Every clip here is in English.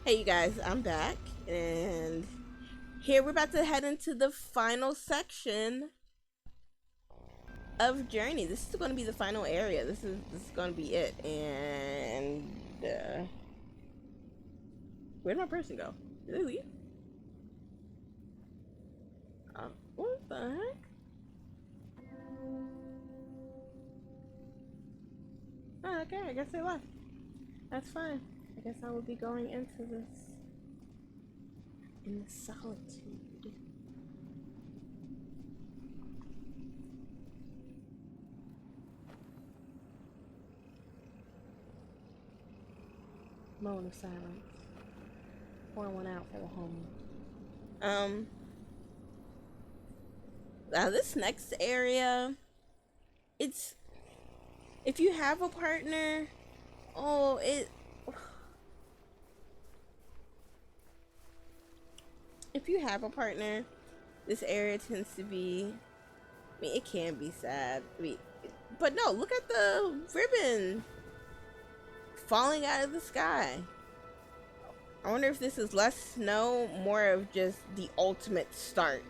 Hey you guys, I'm back, and here we're about to head into the final section of Journey. This is going to be the final area. This is going to be it. And where'd my person go? Did they leave? What the heck? Oh, okay, I guess they left. That's fine. I guess I will be going into this in solitude. Moment of silence. Pour one out for the home. Now this next area, it's if you have a partner, oh it if you have a partner, this area tends to be, I mean, it can be sad. I mean, but no, look at the ribbon falling out of the sky. I wonder if this is less snow, more of just the ultimate starch.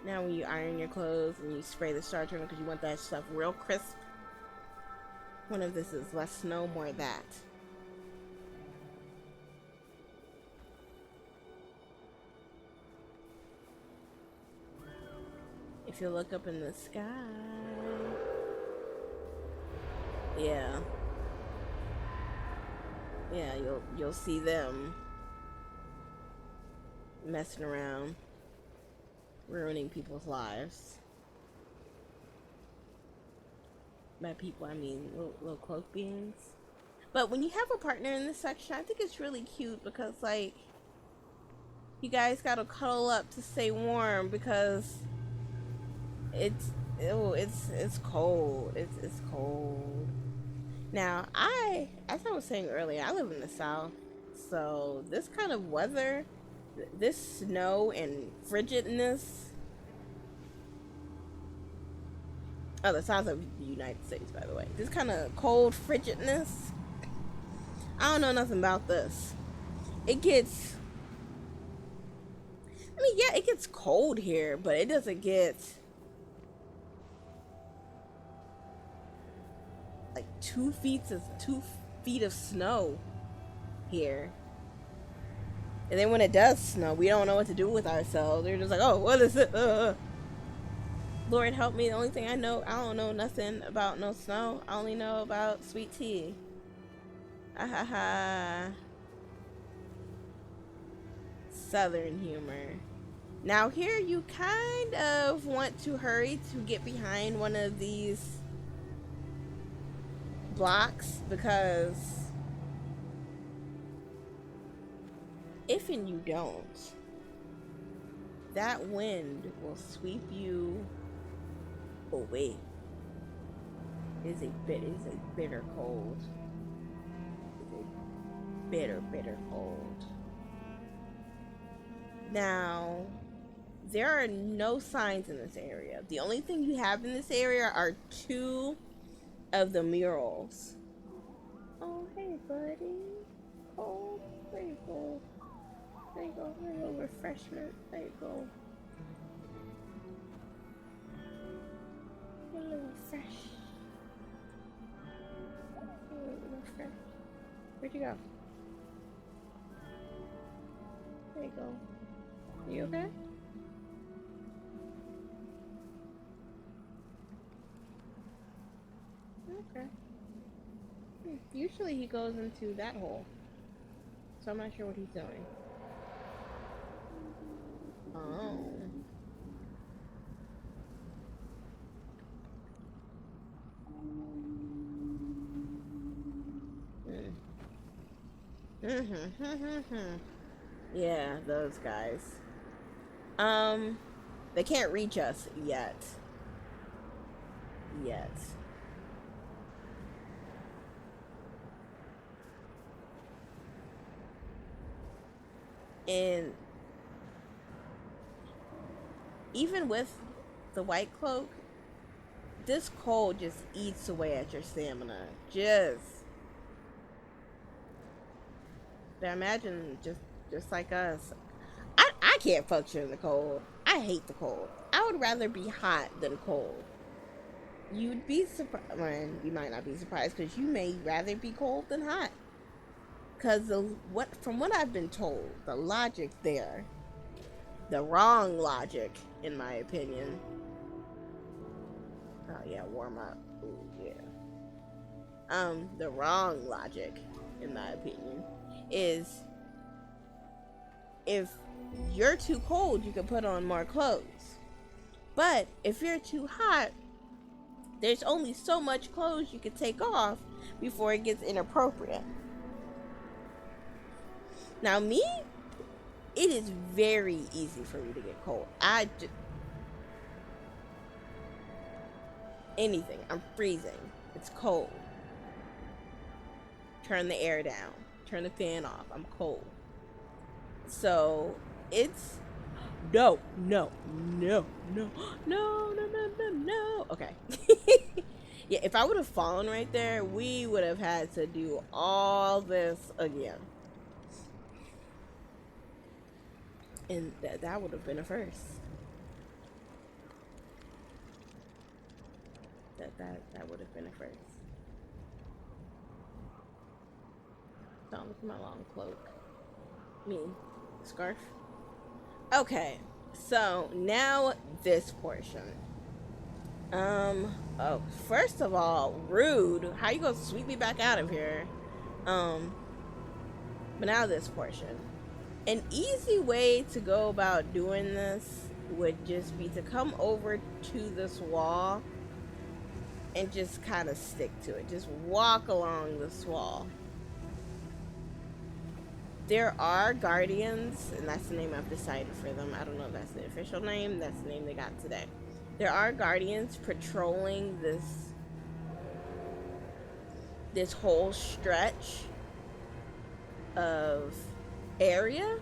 Now when you iron your clothes and you spray the starch on it because you want that stuff real crisp. I wonder if this is less snow, more of that. If you look up in the sky, yeah, you'll see them messing around, ruining people's lives. By people, I mean little cloak beings. But when you have a partner in this section, I think it's really cute because, like, you guys gotta cuddle up to stay warm because it's cold. It's cold. Now, as I was saying earlier, I live in the South, so this kind of weather, this snow and frigidness. Oh, the South of the United States, by the way. This kind of cold frigidness. I don't know nothing about this. It gets. I mean, yeah, it gets cold here, but it doesn't get like 2 feet of snow here. And then when it does snow, we don't know what to do with ourselves. We're just like, oh, what is it? Lord help me. The only thing I don't know nothing about no snow. I only know about sweet tea. Ahaha. Southern humor. Now here you kind of want to hurry to get behind one of these blocks because if and you don't, that wind will sweep you away. It is a bitter cold. It's a bitter cold. Now, there are no signs in this area. The only thing you have in this area are 2 of the murals. Oh, hey, buddy. Oh, there you go. There you go. A little refreshment. There you go. A little fresh. A little fresh. Where'd you go? There you go. You okay? Okay. Usually he goes into that hole. So I'm not sure what he's doing. Oh. Yeah, those guys. They can't reach us yet. And even with the white cloak, this cold just eats away at your stamina. Just But imagine just like us. I can't function in the cold. I hate the cold. I would rather be hot than cold. You'd be surprised. Well, you might not be surprised because you may rather be cold than hot. Because from what I've been told, the logic there, the wrong logic, in my opinion. Oh yeah, warm up. Ooh, yeah. The wrong logic, in my opinion, is if you're too cold, you can put on more clothes. But if you're too hot, there's only so much clothes you can take off before it gets inappropriate. Now, me, it is very easy for me to get cold. Anything. I'm freezing. It's cold. Turn the air down. Turn the fan off. I'm cold. So, it's... No. Okay. Yeah, if I would have fallen right there, we would have had to do all this again. And that would have been a first. That would have been a first. Don't look at my long cloak. Scarf. Okay, so now this portion. Oh, first of all, rude. How you gonna sweep me back out of here? But now this portion. An easy way to go about doing this would just be to come over to this wall and just kind of stick to it. Just walk along this wall. There are guardians, and that's the name I've decided for them. I don't know if that's the official name. That's the name they got today. There are guardians patrolling this whole stretch of area.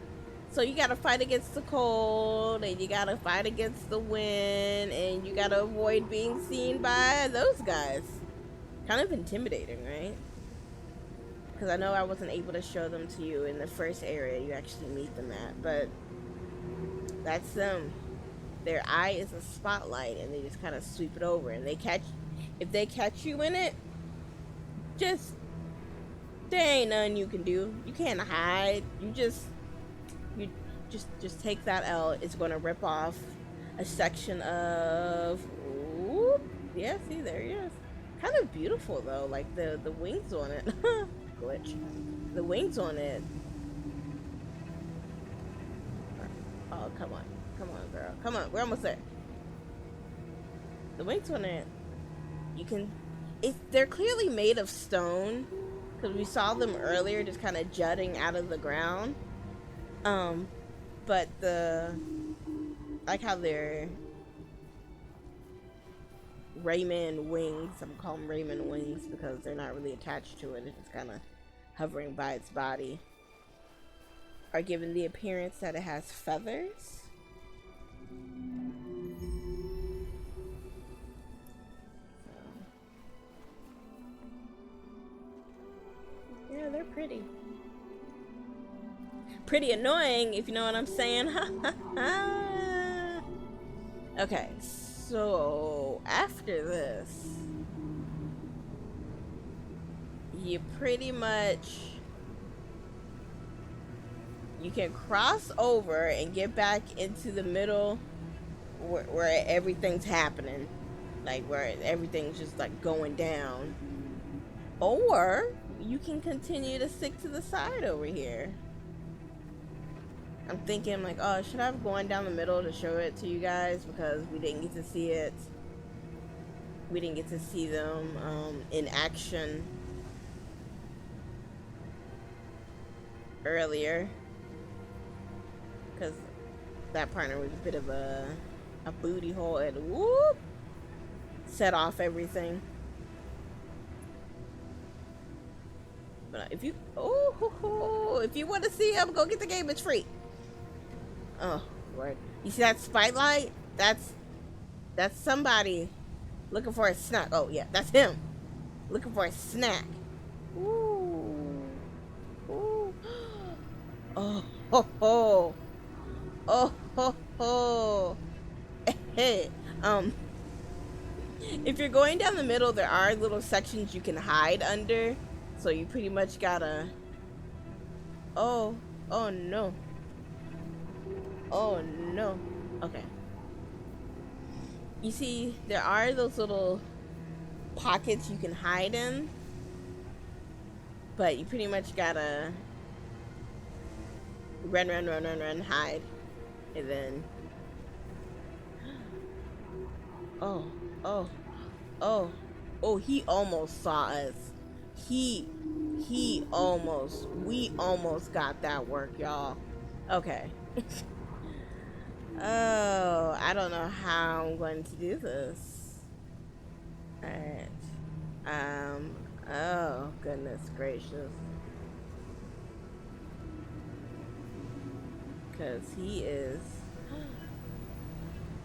So you gotta fight against the cold, and you gotta fight against the wind, and you gotta avoid being seen by those guys. Kind of intimidating, right? Because I know I wasn't able to show them to you in the first area you actually meet them at, but that's them. Their eye is a spotlight, and they just kind of sweep it over, and if they catch you in it, there ain't nothing you can do. You can't hide. You just take that L. It's going to rip off a section of... Ooh, yeah, see, there he is. Kind of beautiful, though. Like, the wings on it. Glitch. The wings on it. Oh, come on. Come on, girl. Come on. We're almost there. The wings on it. They're clearly made of stone. Because we saw them earlier just kind of jutting out of the ground. But like how they're Rayman wings, I'm calling them Rayman wings because they're not really attached to it, it's just kind of hovering by its body, are given the appearance that it has feathers. Yeah, they're pretty. Pretty annoying, if you know what I'm saying. Okay, so after this, you pretty much, you can cross over and get back into the middle where everything's happening, like where everything's just like going down, or you can continue to stick to the side over here. I'm thinking like, oh, should I have gone down the middle to show it to you guys because we didn't get to see it. We didn't get to see them in action earlier because that partner was a bit of a booty hole and whoop, set off everything. But if you want to see him, go get the game. It's free. Oh, Lord. You see that spotlight? That's somebody looking for a snack. Oh, yeah, that's him. Looking for a snack. Ooh. Ooh. Oh, ho, ho. Oh, ho, ho. Hey, if you're going down the middle, there are little sections you can hide under. So you pretty much gotta. Oh, oh no. Oh no. Okay. You see, there are those little pockets you can hide in, but you pretty much gotta run, hide, and then. Oh, oh, oh, oh! He almost saw us. He, we almost got that work, y'all. Okay. Oh, I don't know how I'm going to do this. Alright. Oh, goodness gracious. Because he is.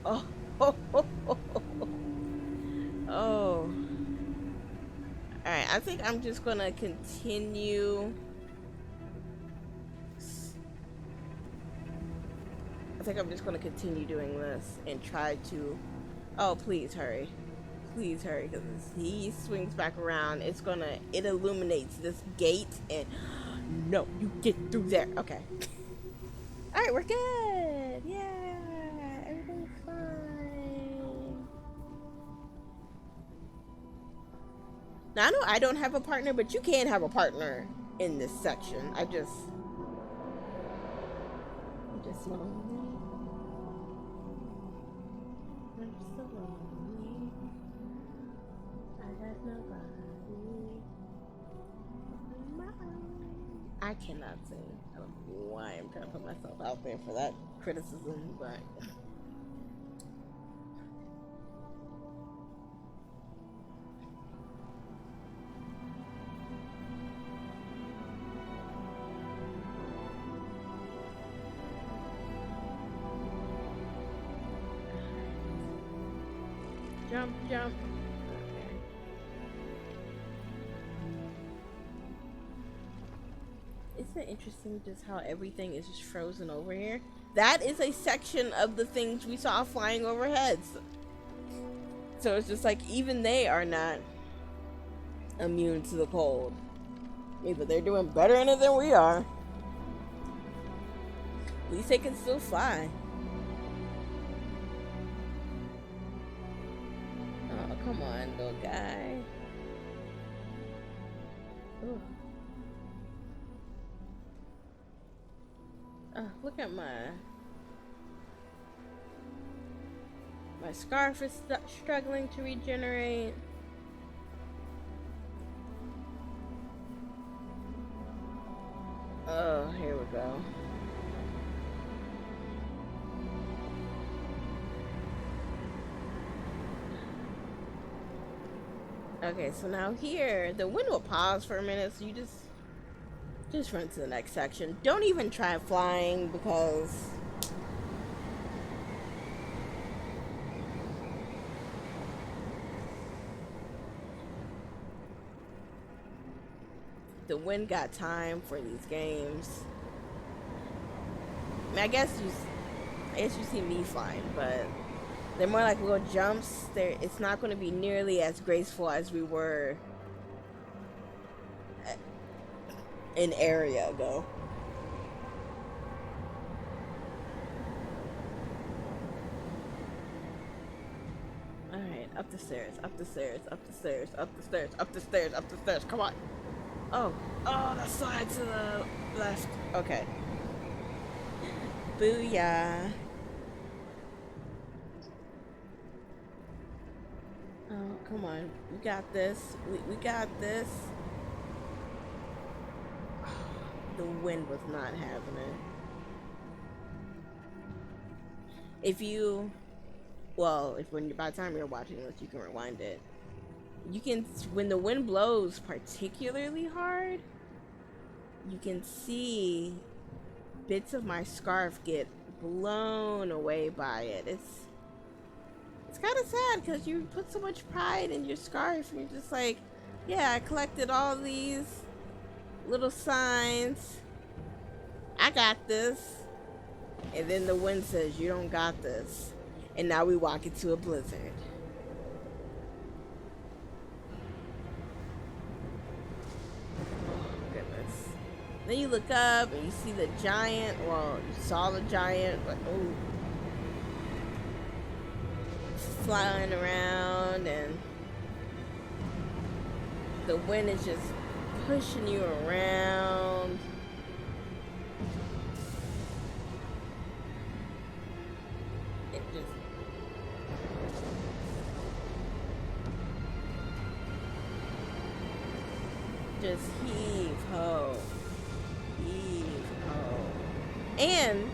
Oh, oh, oh, oh, oh. Oh. Alright, I think I'm just gonna continue. I think I'm just gonna continue doing this and try to. Oh, please hurry. Please hurry, because he swings back around, it illuminates this gate, and no, you get through there. Okay. Alright, we're good. Yeah, everything's fine. Now, I know I don't have a partner, but you can have a partner in this section. I'm just lonely. I'm so lonely. I have nobody. I cannot sing. I don't know why I'm trying to put myself out there for that criticism, but. Jump, jump. Okay. Isn't it interesting just how everything is just frozen over here? That is a section of the things we saw flying overhead. So it's just like even they are not immune to the cold. Yeah, but they're doing better in it than we are. At least they can still fly. Oh, come on, little guy. Ooh. Oh, look at my scarf is struggling to regenerate. Oh, here we go. Okay, so now here, the wind will pause for a minute, so you just run to the next section. Don't even try flying, because the wind got time for these games. I mean, I guess you see me flying, but they're more like little jumps. It's not going to be nearly as graceful as we were an area ago. Alright, up the stairs, up the stairs, up the stairs, up the stairs, up the stairs, up the stairs. Come on. Oh, the slide to the left. Okay. Booyah. Oh, come on. We got this. We got this. The wind was not having it. By the time you're watching this, you can rewind it. You can, when the wind blows particularly hard, you can see bits of my scarf get blown away by it. It's kind of sad because you put so much pride in your scarf and you're just like, yeah, I collected all these little signs. I got this. And then the wind says, you don't got this. And now we walk into a blizzard. Oh, goodness. Then you look up and you see the giant. Well, you saw the giant, but oh. Flying around, and the wind is just pushing you around. It just heave ho, heave ho. And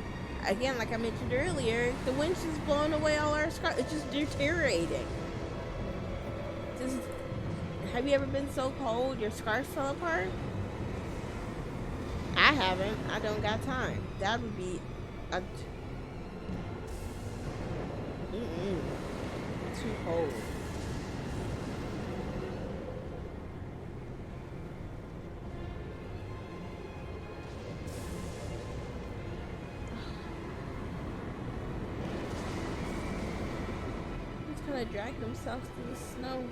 again, like I mentioned earlier, the wind's just blowing away all our scarf. It's just deteriorating. Just, have you ever been so cold your scarf fell apart? I haven't. I don't got time. That would be a too cold. Just kind of drag themselves through the snow.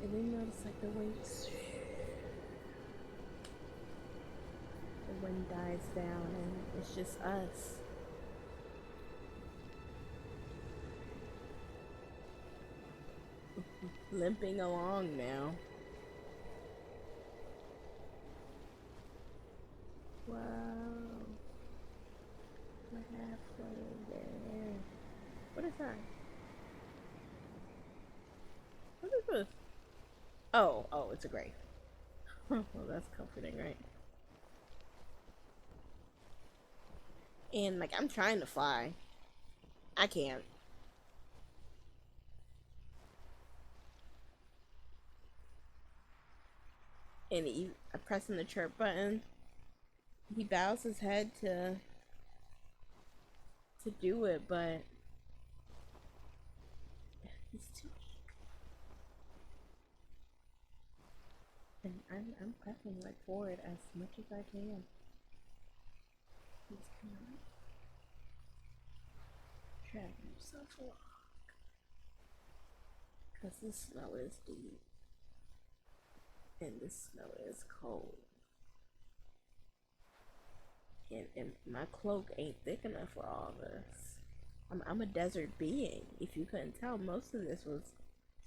And then notice like the wind dies down and it's just us. Limping along now. Wow. What happened there? What is that? What is this? Oh, it's a grave. Well, that's comforting, right? And, like, I'm trying to fly. I can't. And I'm pressing the chirp button. He bows his head to do it, but he's too weak. And I'm pressing like forward as much as I can. He's cannot drag himself along. Because the snow is deep. And the snow is cold. And my cloak ain't thick enough for all this. I'm a desert being. If you couldn't tell, most of this was,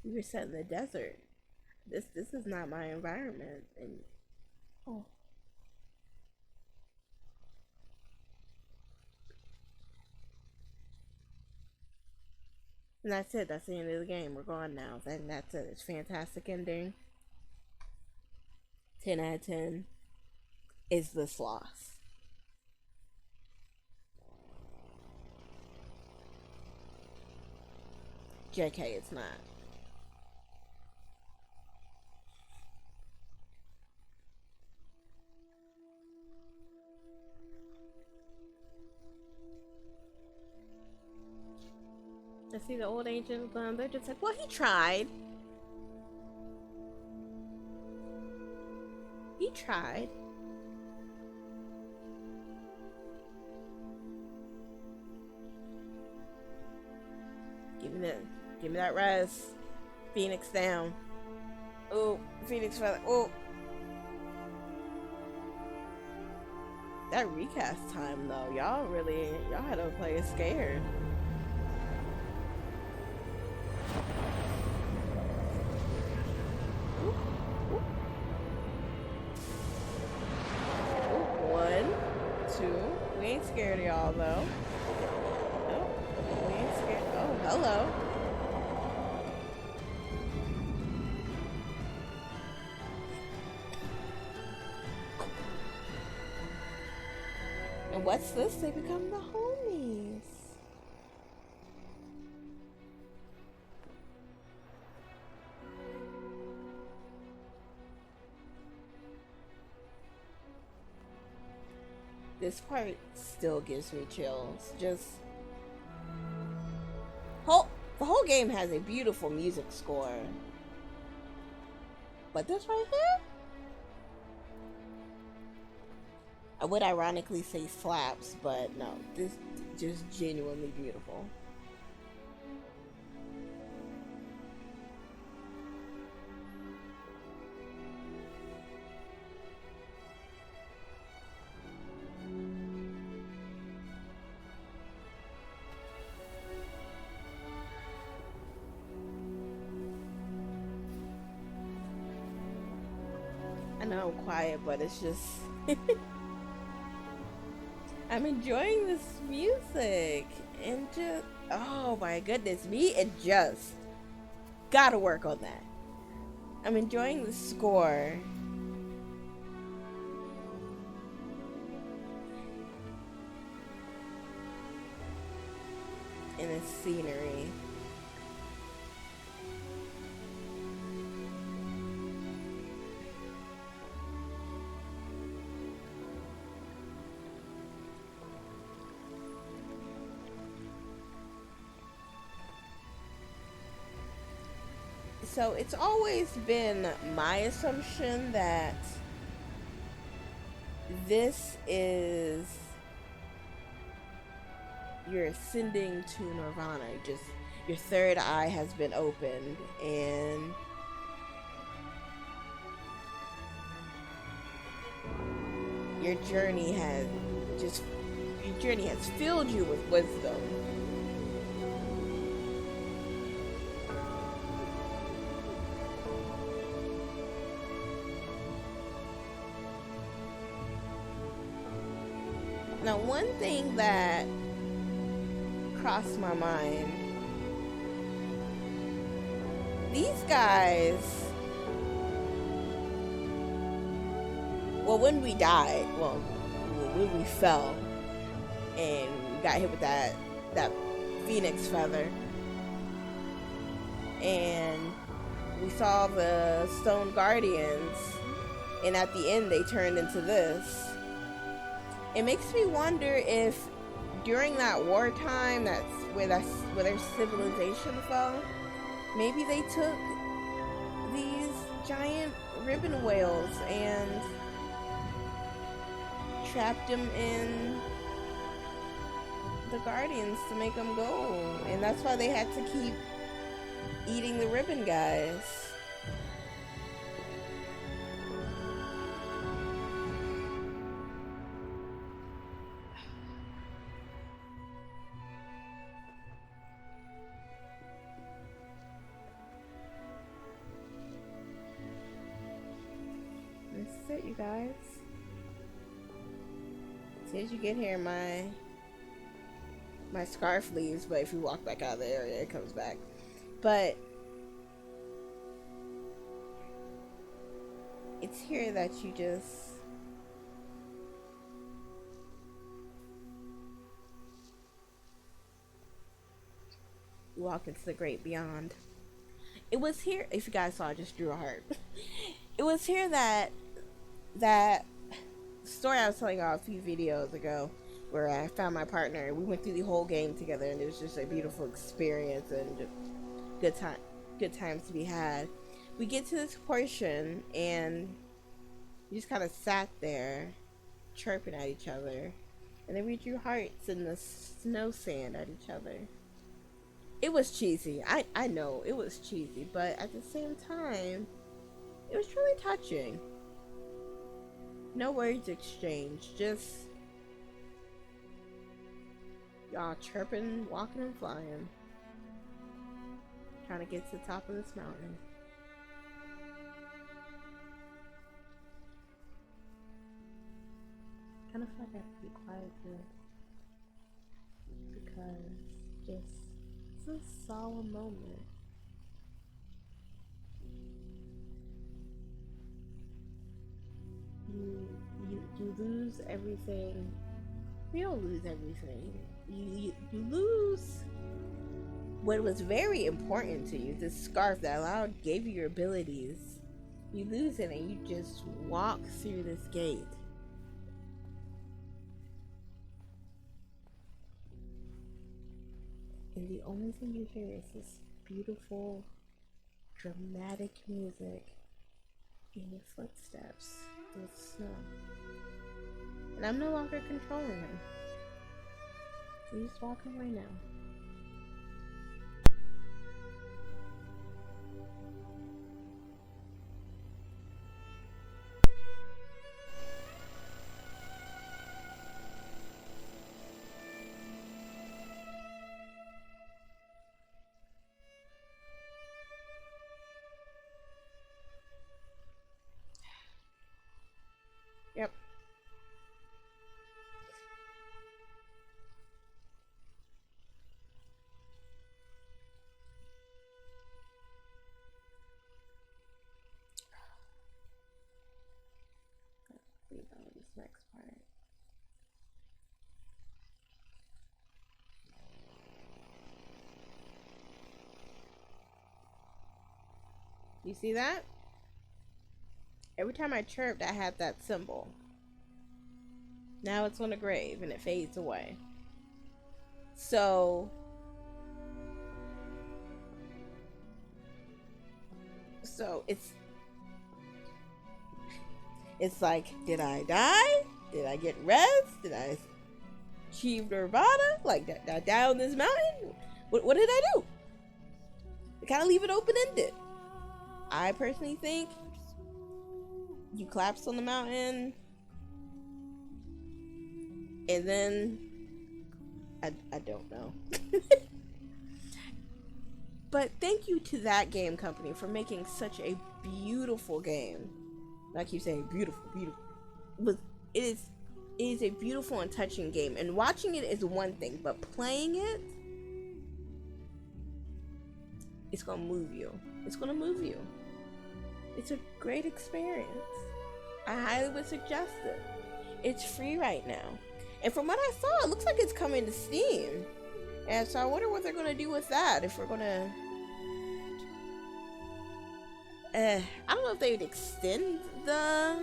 we were set in the desert. This is not my environment. And oh, and that's it. That's the end of the game. We're gone now. That's it. It's fantastic ending. 10 out of 10. Is this loss? JK, it's not. I see the old ancient, they're just like, well, he tried. He tried. Give me that res. Phoenix down. Oh, Phoenix feather. Oh. That recast time though, y'all had to play it scared. We ain't scared of y'all though. Nope. We ain't scared. Oh, hello. And what's this? They become the homies. This part still gives me chills. Just The whole game has a beautiful music score. But this right here, I would ironically say slaps, but no, this is just genuinely beautiful. I know I'm quiet, but it's just I'm enjoying this music and just, oh my goodness, me adjust. Gotta work on that. I'm enjoying the score. And the scenery. So it's always been my assumption that this is you're ascending to nirvana. Just your third eye has been opened and your journey has filled you with wisdom. Now, one thing that crossed my mind, these guys, well, when we died, well, when we fell and got hit with that phoenix feather, and we saw the stone guardians, and at the end they turned into this. It makes me wonder if during that wartime, that's where their civilization fell, maybe they took these giant ribbon whales and trapped them in the guardians to make them go, and that's why they had to keep eating the ribbon guys. That's it, you guys. As soon as you get here, my scarf leaves, but if you walk back out of the area, it comes back. But it's here that you just walk into the great beyond. It was here, if you guys saw, I just drew a heart. It was here that story I was telling y'all a few videos ago, where I found my partner and we went through the whole game together, and it was just a beautiful experience and just good times to be had. We get to this portion and we just kind of sat there chirping at each other, and then we drew hearts in the snow sand at each other. It was cheesy. I know it was cheesy, but at the same time, it was really touching. No words exchanged, just y'all chirping, walking and flying, trying to get to the top of this mountain. Kind of feel like I have to be quiet here, because just, it's a solemn moment. You lose everything. You don't lose everything. You lose what was very important to you. This scarf that gave you your abilities. You lose it and you just walk through this gate. And the only thing you hear is this beautiful, dramatic music in your footsteps with snow. And I'm no longer controlling him. He's walking away now. Yep. Let's see about this next part. You see that? Every time I chirped, I had that symbol. Now it's on a grave and it fades away. So it's like, did I die? Did I get rest? Did I achieve nirvana? Like, did I die on this mountain? What did I do? I kind of leave it open-ended. I personally think you collapsed on the mountain, and then I don't know. But thank you to that game company for making such a beautiful game. I keep saying beautiful, but it is a beautiful and touching game. And watching it is one thing, but playing it, it's gonna move you. It's gonna move you. It's a great experience. I highly would suggest it. It's free right now. And from what I saw, it looks like it's coming to Steam. And so I wonder what they're gonna do with that. If we're gonna... I don't know if they would extend the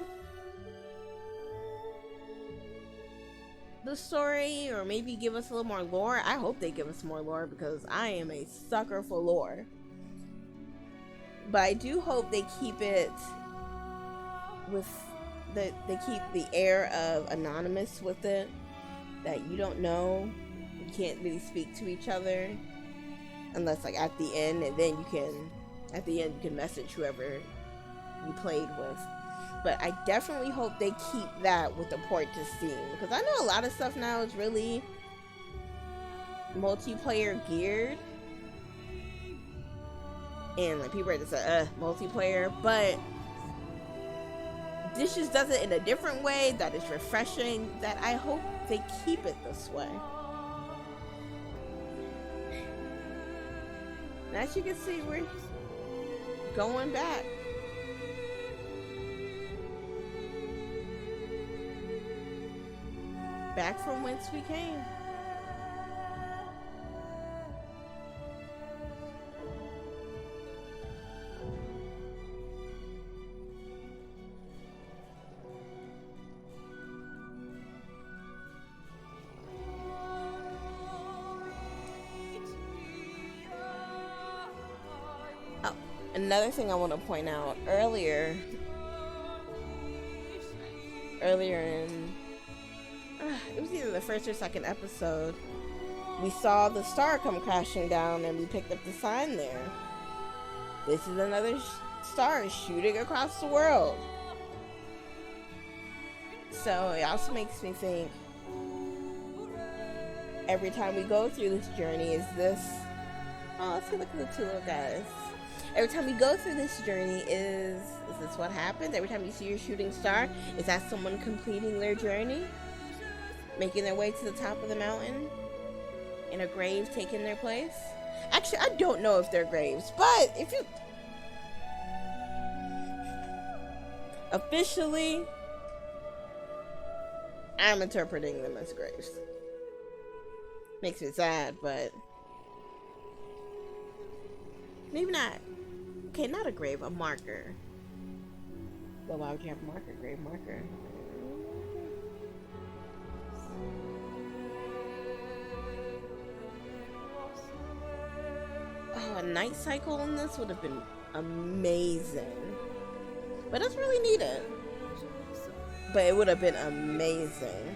story or maybe give us a little more lore. I hope they give us more lore because I am a sucker for lore. But I do hope they keep it with they keep the air of anonymous with it, that you don't know, you can't really speak to each other unless like at the end, and then you can message whoever you played with. But I definitely hope they keep that with the port to Steam, because I know a lot of stuff now is really multiplayer geared, and like people are just like multiplayer, but this just does it in a different way that is refreshing, that I hope they keep it this way. And as you can see, we're going back. Back from whence we came. Another thing I want to point out, earlier in it was either the first or second episode, we saw the star come crashing down and we picked up the sign there. This is another star shooting across the world. So it also makes me think, every time we go through this journey, is this... Oh, let's look at the two little guys. Every time we go through this journey, is this what happens? Every time you see your shooting star, is that someone completing their journey? Making their way to the top of the mountain? In a grave taking their place? Actually, I don't know if they're graves, but if you... Officially, I'm interpreting them as graves. Makes me sad, but... maybe not. Okay, not a grave, a marker. Well, why would you have a marker? Grave marker. night cycle in this would have been amazing. But it's really needed. But it would have been amazing.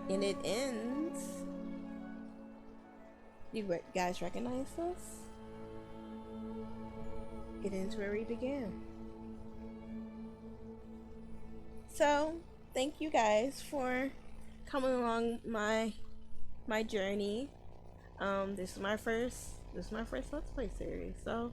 And it ends. You guys recognize this? It ends where we began. So, thank you guys for coming along my journey. This is my first Let's Play series. So,